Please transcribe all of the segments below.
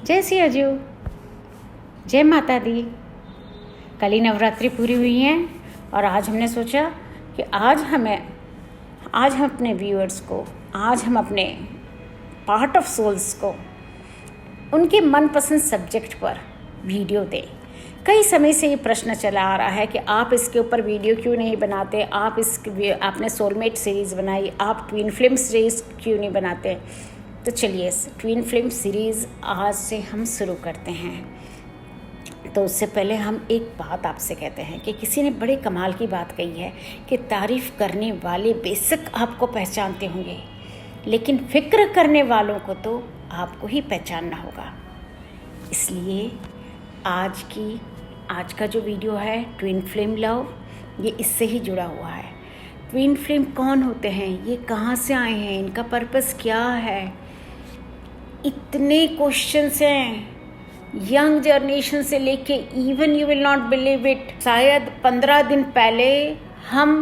जय सिया अजू, जय माता दी। कल ही नवरात्रि पूरी हुई हैं और आज हमने सोचा कि आज हम अपने व्यूअर्स को, आज हम अपने पार्ट ऑफ सोल्स को उनके मनपसंद सब्जेक्ट पर वीडियो दें। कई समय से ये प्रश्न चला आ रहा है कि आप इसके ऊपर वीडियो क्यों नहीं बनाते, आपने सोलमेट सीरीज़ बनाई, आप ट्विन फ्लेम सीरीज़ क्यों नहीं बनाते। तो चलिए ट्विन फ्लेम सीरीज़ आज से हम शुरू करते हैं। तो उससे पहले हम एक बात आपसे कहते हैं कि किसी ने बड़े कमाल की बात कही है कि तारीफ़ करने वाले बेशक आपको पहचानते होंगे, लेकिन फ़िक्र करने वालों को तो आपको ही पहचानना होगा। इसलिए आज का जो वीडियो है ट्विन फ्लेम लव, ये इससे ही जुड़ा हुआ है। ट्विन फ्लेम कौन होते हैं, ये कहाँ से आए हैं, इनका पर्पस क्या है। इतने क्वेश्चंस हैं यंग जनरेशन से लेके, even you will not believe it, शायद 15 दिन पहले हम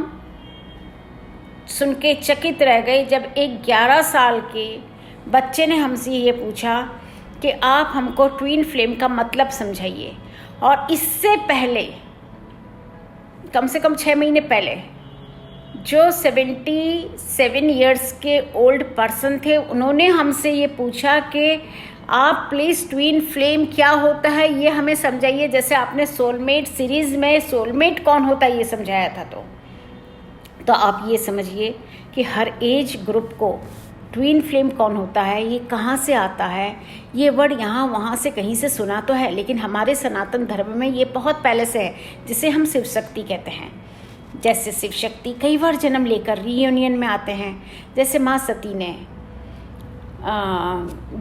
सुन के चकित रह गए जब एक 11 साल के बच्चे ने हमसे ये पूछा कि आप हमको ट्विन फ्लेम का मतलब समझाइए। और इससे पहले कम से कम 6 महीने पहले जो 77 इयर्स के ओल्ड पर्सन थे, उन्होंने हमसे ये पूछा कि आप प्लीज़ ट्विन फ्लेम क्या होता है ये हमें समझाइए। जैसे आपने सोलमेट सीरीज़ में सोलमेट कौन होता है ये समझाया था। तो आप ये समझिए कि हर एज ग्रुप को ट्विन फ्लेम कौन होता है, ये कहाँ से आता है। ये वर्ड यहाँ वहाँ से कहीं से सुना तो है, लेकिन हमारे सनातन धर्म में ये बहुत पहले से है, जिसे हम शिव शक्ति कहते हैं। जैसे शिव शक्ति कई बार जन्म लेकर रीयूनियन में आते हैं। जैसे माँ सती ने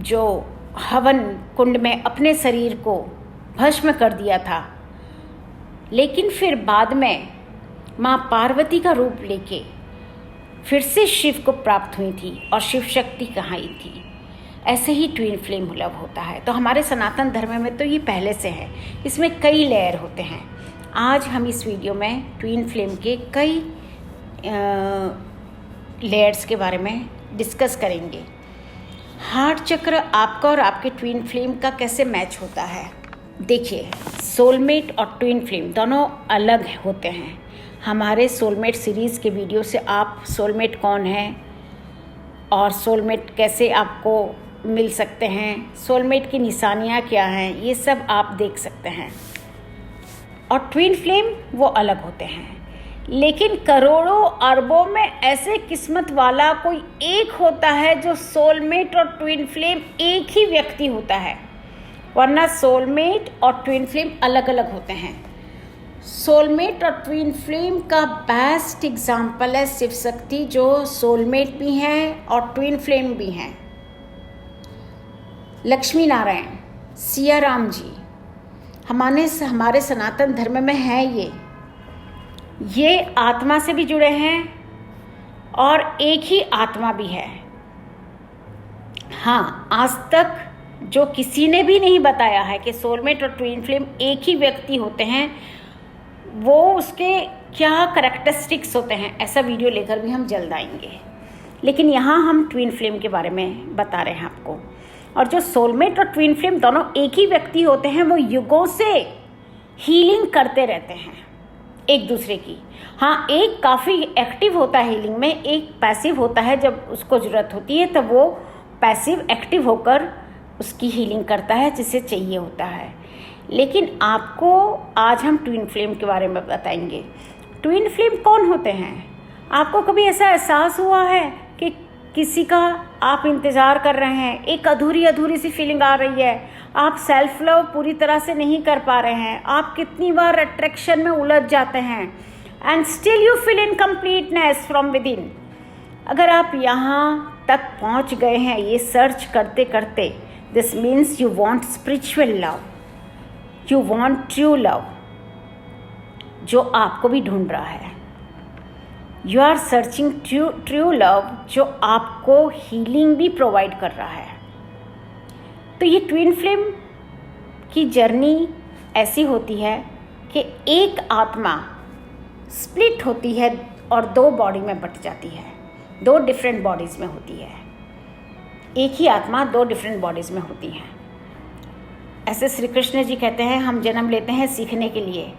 जो हवन कुंड में अपने शरीर को भस्म कर दिया था, लेकिन फिर बाद में माँ पार्वती का रूप लेके फिर से शिव को प्राप्त हुई थी और शिव शक्ति कहाँ ही थी। ऐसे ही ट्विन फ्लेम लव होता है। तो हमारे सनातन धर्म में तो ये पहले से है, इसमें कई लेयर होते हैं। आज हम इस वीडियो में ट्विन फ्लेम के कई लेयर्स के बारे में डिस्कस करेंगे। हार्ट चक्र आपका और आपके ट्विन फ्लेम का कैसे मैच होता है। देखिए, सोलमेट और ट्विन फ्लेम दोनों अलग होते हैं। हमारे सोलमेट सीरीज़ के वीडियो से आप सोलमेट कौन है और सोलमेट कैसे आपको मिल सकते हैं, सोलमेट की निशानियाँ क्या हैं, ये सब आप देख सकते हैं। और ट्विन फ्लेम वो अलग होते हैं। लेकिन करोड़ों अरबों में ऐसे किस्मत वाला कोई एक होता है जो सोलमेट और ट्विन फ्लेम एक ही व्यक्ति होता है, वरना सोलमेट और ट्विन फ्लेम अलग अलग होते हैं। सोलमेट और ट्विन फ्लेम का बेस्ट एग्जाम्पल है शिव शक्ति, जो सोलमेट भी हैं और ट्विन फ्लेम भी हैं। लक्ष्मी नारायण, सिया राम जी हमारे सनातन धर्म में है। ये आत्मा से भी जुड़े हैं और एक ही आत्मा भी है। हाँ, आज तक जो किसी ने भी नहीं बताया है कि सोलमेट और ट्विन फ्लेम एक ही व्यक्ति होते हैं, वो उसके क्या करैक्टरिस्टिक्स होते हैं, ऐसा वीडियो लेकर भी हम जल्द आएंगे। लेकिन यहाँ हम ट्विन फ्लेम के बारे में बता रहे हैं आपको। और जो सोलमेट और ट्विन फ्लेम दोनों एक ही व्यक्ति होते हैं, वो युगों से हीलिंग करते रहते हैं एक दूसरे की। हाँ, एक काफ़ी एक्टिव होता है हीलिंग में, एक पैसिव होता है। जब उसको ज़रूरत होती है तब वो पैसिव एक्टिव होकर उसकी हीलिंग करता है जिसे चाहिए होता है। लेकिन आपको आज हम ट्विन फ्लेम के बारे में बताएंगे। ट्विन फ्लेम कौन होते हैं। आपको कभी ऐसा एहसास हुआ है कि किसी का आप इंतज़ार कर रहे हैं, एक अधूरी सी फीलिंग आ रही है, आप सेल्फ लव पूरी तरह से नहीं कर पा रहे हैं, आप कितनी बार अट्रैक्शन में उलझ जाते हैं and still you feel incompleteness from with in. अगर आप यहाँ तक पहुँच गए हैं ये सर्च करते करते, this means you want spiritual love, you want true love, जो आपको भी ढूंढ रहा है। You are searching true love, जो आपको हीलिंग भी प्रोवाइड कर रहा है। तो ये ट्विन फ्लेम की जर्नी ऐसी होती है कि एक आत्मा स्प्लिट होती है और 2 बॉडी में बट जाती है, 2 डिफरेंट बॉडीज़ में होती है। एक ही आत्मा 2 डिफरेंट बॉडीज़ में होती है। ऐसे श्री कृष्ण जी कहते हैं, हम जन्म लेते हैं सीखने के लिए,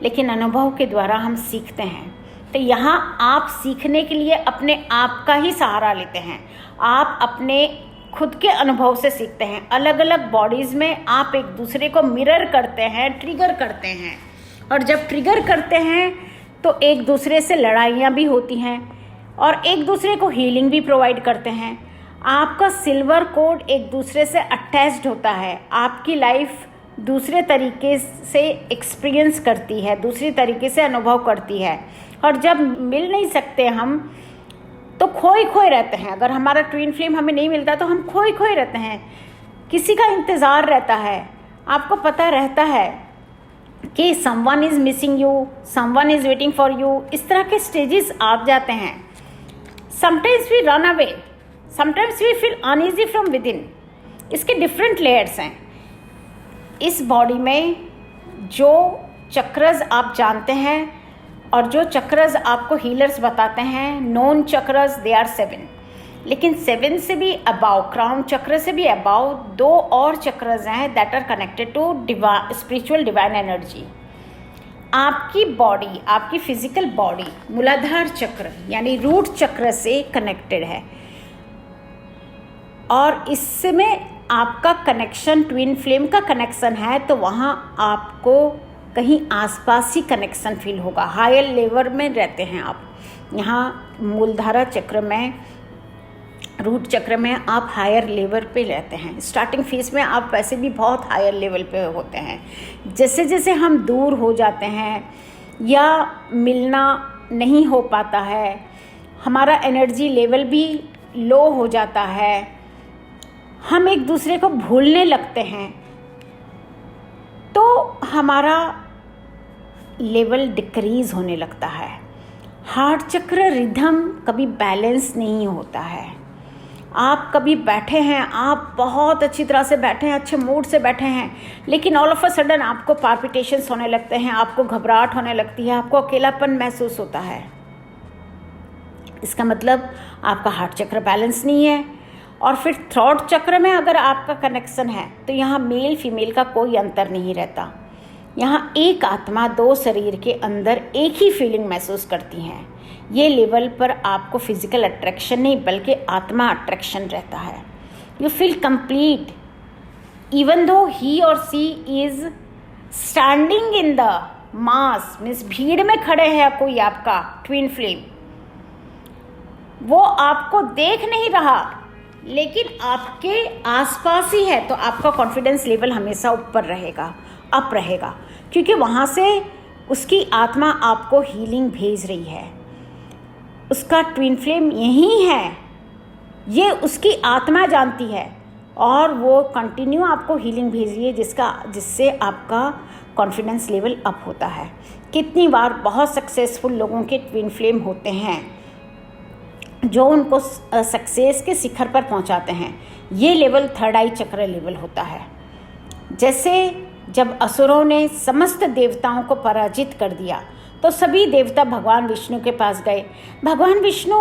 लेकिन अनुभव के द्वारा हम सीखते हैं। तो यहाँ आप सीखने के लिए अपने आप का ही सहारा लेते हैं, आप अपने खुद के अनुभव से सीखते हैं। अलग अलग बॉडीज़ में आप एक दूसरे को मिरर करते हैं, ट्रिगर करते हैं, और जब ट्रिगर करते हैं तो एक दूसरे से लड़ाइयाँ भी होती हैं और एक दूसरे को हीलिंग भी प्रोवाइड करते हैं। आपका सिल्वर कोड एक दूसरे से अटैच्ड होता है, आपकी लाइफ दूसरे तरीके से एक्सपीरियंस करती है, दूसरी तरीके से अनुभव करती है। और जब मिल नहीं सकते हम तो खोए खोए रहते हैं। अगर हमारा ट्विन फ्लेम हमें नहीं मिलता तो हम खोए खोए रहते हैं, किसी का इंतज़ार रहता है। आपको पता रहता है कि someone is missing you, someone is waiting for you, इस तरह के स्टेजेस आ जाते हैं। Sometimes we run away, sometimes we feel uneasy from within. इसके डिफरेंट लेयर्स हैं। इस बॉडी में जो चक्रस आप जानते हैं और जो चक्रस आपको हीलर्स बताते हैं, नोन चक्रस, दे आर 7, लेकिन 7 से भी अबाव, क्राउन चक्र से भी अबाव 2 और चक्रस हैं that are connected to spiritual divine energy. आपकी बॉडी, आपकी फिजिकल बॉडी मूलाधार चक्र यानी रूट चक्र से कनेक्टेड है, और इसमें आपका कनेक्शन ट्विन फ्लेम का कनेक्शन है, तो वहाँ आपको कहीं आसपास ही कनेक्शन फील होगा। हायर लेवल में रहते हैं आप। यहाँ मूलधारा चक्र में, रूट चक्र में आप हायर लेवल पे रहते हैं। स्टार्टिंग फेज में आप वैसे भी बहुत हायर लेवल पे होते हैं। जैसे जैसे हम दूर हो जाते हैं या मिलना नहीं हो पाता है, हमारा एनर्जी लेवल भी लो हो जाता है, हम एक दूसरे को भूलने लगते हैं, तो हमारा लेवल डिक्रीज होने लगता है। हार्ट चक्र रिदम कभी बैलेंस नहीं होता है। आप कभी बैठे हैं, आप बहुत अच्छी तरह से बैठे हैं, अच्छे मूड से बैठे हैं, लेकिन ऑल ऑफ अ सडन आपको पाल्पिटेशंस होने लगते हैं, आपको घबराहट होने लगती है, आपको अकेलापन महसूस होता है। इसका मतलब आपका हार्ट चक्र बैलेंस नहीं है। और फिर थ्रोट चक्र में अगर आपका कनेक्शन है तो यहाँ मेल फीमेल का कोई अंतर नहीं रहता। यहाँ एक आत्मा 2 शरीर के अंदर एक ही फीलिंग महसूस करती हैं। ये लेवल पर आपको फिजिकल अट्रैक्शन नहीं बल्कि आत्मा अट्रैक्शन रहता है। You feel complete even though he or she is standing in the mass, means भीड़ में खड़े हैं कोई आपका ट्विन फ्लेम, वो आपको देख नहीं रहा लेकिन आपके आसपास ही है, तो आपका कॉन्फिडेंस लेवल हमेशा ऊपर रहेगा, अप रहेगा, क्योंकि वहाँ से उसकी आत्मा आपको हीलिंग भेज रही है। उसका ट्विन फ्लेम यही है, ये उसकी आत्मा जानती है और वो कंटिन्यू आपको हीलिंग भेज रही है, जिससे आपका कॉन्फिडेंस लेवल अप होता है। कितनी बार बहुत सक्सेसफुल लोगों के ट्विन फ्लेम होते हैं जो उनको सक्सेस के शिखर पर पहुंचाते हैं। ये लेवल थर्ड आई चक्र लेवल होता है। जैसे जब असुरों ने समस्त देवताओं को पराजित कर दिया तो सभी देवता भगवान विष्णु के पास गए। भगवान विष्णु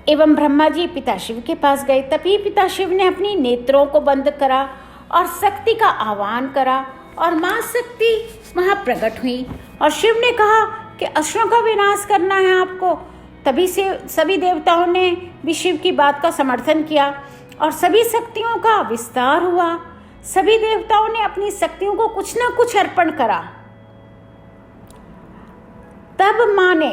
एवं ब्रह्मा जी पिता शिव के पास गए। तभी पिता शिव ने अपनी नेत्रों को बंद करा और शक्ति का आह्वान करा और माँ शक्ति वहाँ प्रकट हुई और शिव ने कहा कि असुरों का विनाश करना है आपको। तभी से सभी देवताओं ने भी शिव की बात का समर्थन किया और सभी शक्तियों का विस्तार हुआ। सभी देवताओं ने अपनी शक्तियों को कुछ ना कुछ अर्पण करा। तब माँ ने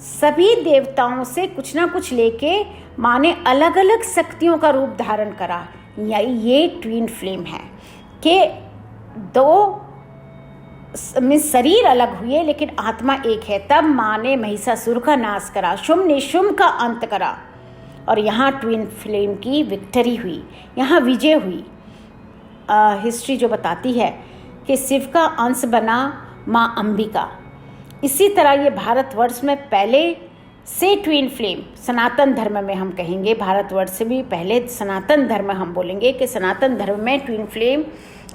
सभी देवताओं से कुछ ना कुछ लेके माँ ने अलग अलग शक्तियों का रूप धारण करा। ये ट्विन फ्लेम है कि 2 शरीर अलग हुए लेकिन आत्मा एक है। तब माँ ने महिषासुर का नाश करा, शुंभ निशुंभ का अंत करा और यहाँ ट्विन फ्लेम की विक्ट्री हुई, यहाँ विजय हुई। हिस्ट्री जो बताती है कि शिव का अंश बना माँ अंबिका। इसी तरह ये भारतवर्ष में पहले से ट्विन फ्लेम, सनातन धर्म में हम कहेंगे, भारतवर्ष से भी पहले सनातन धर्म हम बोलेंगे कि सनातन धर्म में ट्विन फ्लेम,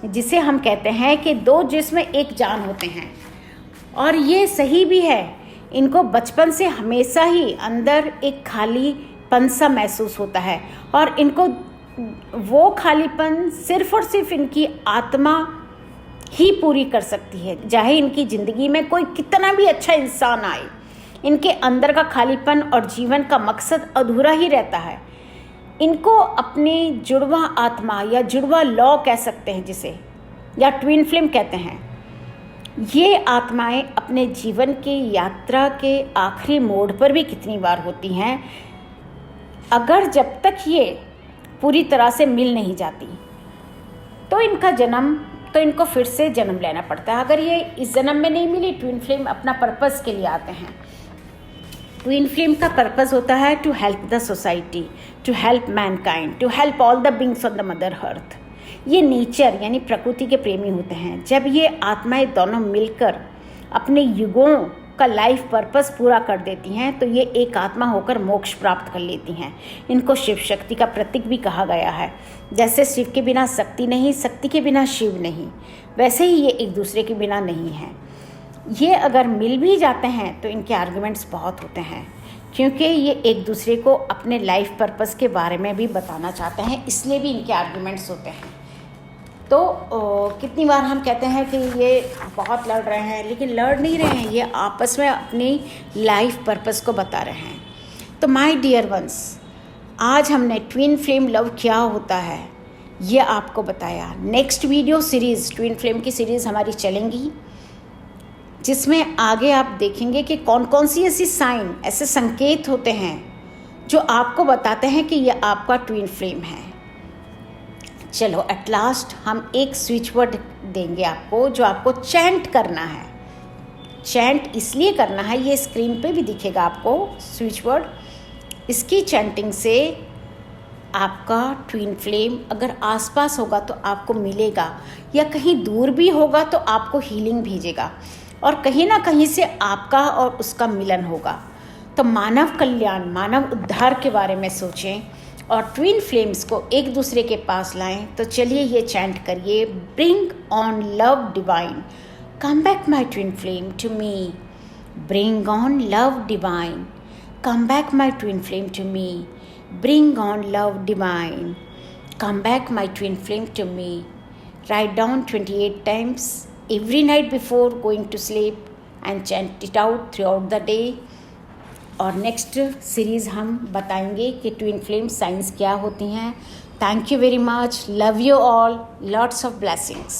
जिसे हम कहते हैं कि 2 जिस्म एक जान होते हैं। और ये सही भी है। इनको बचपन से हमेशा ही अंदर एक खालीपन सा महसूस होता है और इनको वो खालीपन सिर्फ और सिर्फ इनकी आत्मा ही पूरी कर सकती है। चाहे इनकी ज़िंदगी में कोई कितना भी अच्छा इंसान आए, इनके अंदर का खालीपन और जीवन का मकसद अधूरा ही रहता है। इनको अपनी जुड़वा आत्मा या जुड़वा लॉ कह सकते हैं जिसे, या ट्विन फ्लेम कहते हैं। ये आत्माएं अपने जीवन की यात्रा के आखिरी मोड़ पर भी कितनी बार होती हैं, अगर जब तक ये पूरी तरह से मिल नहीं जाती तो इनको फिर से जन्म लेना पड़ता है। अगर ये इस जन्म में नहीं मिली, ट्विन फ्लेम अपना पर्पस के लिए आते हैं। ट्विन फ्लेम का पर्पस होता है to help the society, to help mankind, to help all the beings on the mother earth. ये नेचर यानी प्रकृति के प्रेमी होते हैं। जब ये आत्माएं दोनों मिलकर अपने युगों का लाइफ पर्पस पूरा कर देती हैं तो ये एक आत्मा होकर मोक्ष प्राप्त कर लेती हैं। इनको शिव शक्ति का प्रतीक भी कहा गया है। जैसे शिव के बिना शक्ति नहीं, शक्ति के बिना शिव नहीं, वैसे ही ये एक दूसरे के बिना नहीं हैं। ये अगर मिल भी जाते हैं तो इनके आर्गुमेंट्स बहुत होते हैं, क्योंकि ये एक दूसरे को अपने लाइफ पर्पस के बारे में भी बताना चाहते हैं, इसलिए भी इनके आर्गुमेंट्स होते हैं। तो कितनी बार हम कहते हैं कि ये बहुत लड़ रहे हैं, लेकिन लड़ नहीं रहे हैं, ये आपस में अपनी लाइफ पर्पस को बता रहे हैं। तो माय डियर वंस, आज हमने ट्विन फ्लेम लव क्या होता है ये आपको बताया। Next video series, twin flame की सीरीज़ हमारी चलेंगी, जिसमें आगे आप देखेंगे कि कौन कौन सी ऐसी साइन, ऐसे संकेत होते हैं जो आपको बताते हैं कि ये आपका ट्विन फ्लेम है। चलो एट लास्ट हम एक स्विच वर्ड देंगे आपको, जो आपको चैंट करना है। चैंट इसलिए करना है, ये स्क्रीन पे भी दिखेगा आपको स्विच वर्ड। इसकी चैंटिंग से आपका ट्विन फ्लेम अगर आसपास होगा तो आपको मिलेगा, या कहीं दूर भी होगा तो आपको हीलिंग भेजेगा, और कहीं ना कहीं से आपका और उसका मिलन होगा। तो मानव कल्याण, मानव उद्धार के बारे में सोचें और ट्विन फ्लेम्स को एक दूसरे के पास लाएं। तो चलिए ये चैंट करिए, bring on love divine, come back my twin flame to me, bring on love divine, come back my twin flame to me, bring on love divine, come back my twin flame to me. Write down 28 times every night before going to sleep and chant it out throughout the day। और next series हम बताएंगे कि twin flame science क्या होती हैं। Thank you very much, love you all, lots of blessings.